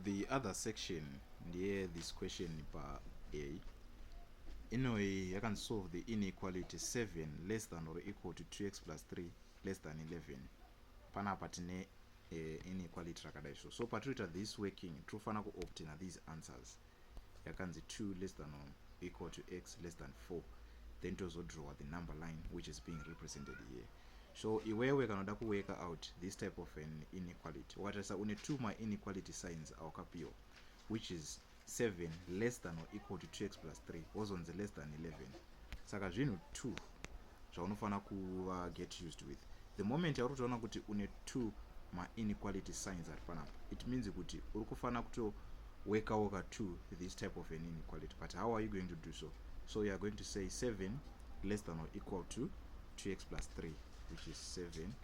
the other section near this question par A. I can solve the inequality 7 less than or equal to 2x plus 3 less than 11. Panapa tine inequality rakadaisho. So patrita this working trufana ku obtain these answers. Yakanzi 2 less than or equal to x less than 4. Then to also draw the number line which is being represented here. So where we can work out this type of an inequality. What is only two my inequality signs our capio, which is 7 less than or equal to 2x plus 3 was on the less than 11. Saka zvino 2 zvaunofana ku get used with. The moment you utaona kuti une 2 my inequality signs at panapa, it means kuti uri kufana kuto work out to this type of an inequality. But how are you going to do so? So you are going to say 7 less than or equal to 2x plus 3, which is 7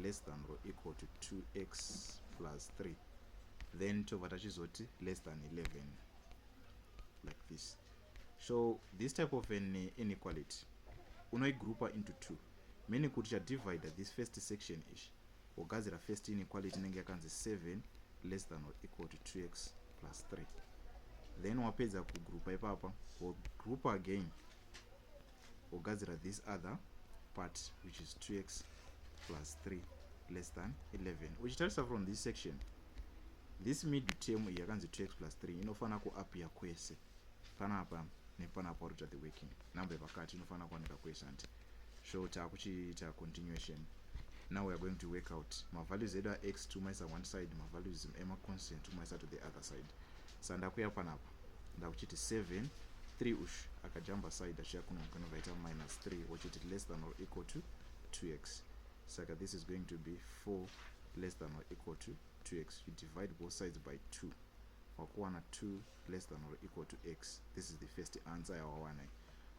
less than or equal to 2x plus 3. Then to vatachizoti less than 11, like this. So this type of an inequality unoigroupa into 2, meaning kuti divide this first section ish ogadzira first inequality inenge yakanzi 7 less than or equal to 2x plus 3. Then wapedza kugroupa ipapa group again ogadzira this other part which is 2x plus 3 less than 11. Uchitarisa from this section, this mid term yakanzi 2x plus 3 inofana ku appear kwese panapa nepanapa uri the working number pakati inofana kuoneka kwese anti. So takuchiita continuation. Now we are going to work out my values edu x to mysa one side, my values ema constant to mysa to the other side. So ndakuya panapa ndakuchiti 7 3 ush akajamba side achikunovaita minus 3 which is less than or equal to 2x. So this is going to be 4 less than or equal to 2x. You divide both sides by 2. Wakuwana 2 less than or equal to x. This is the first answer our one.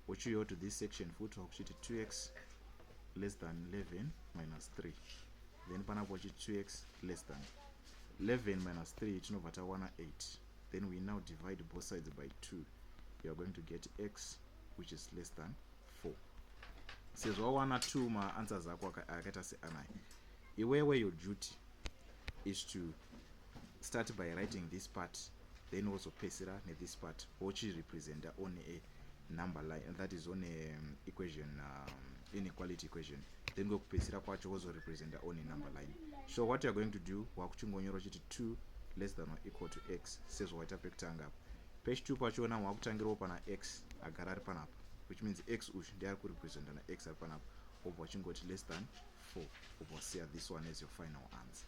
Which you go to this section foot 2x less than 11 minus 3. Then panapochi 2x less than 11 minus 3 chinovata 8. Then we now divide both sides by 2. You are going to get x which is less than 4. Says 2 my answers are akaita se anai. Where your duty is to start by writing this part, then also pesira this part which is represent only a number line, and that is only equation inequality equation. Then go pesira kwacho also represent only number line. So what you are going to do wakuchingonyora chiti 2 less than or equal to x says waita pekutanga page 2 pacho na wakutangirawo pana x agara ari panapa, which means x ush ndiari kurepresent na x ari panapa obva wachingoti less than 4 obva siya this one as your final answer.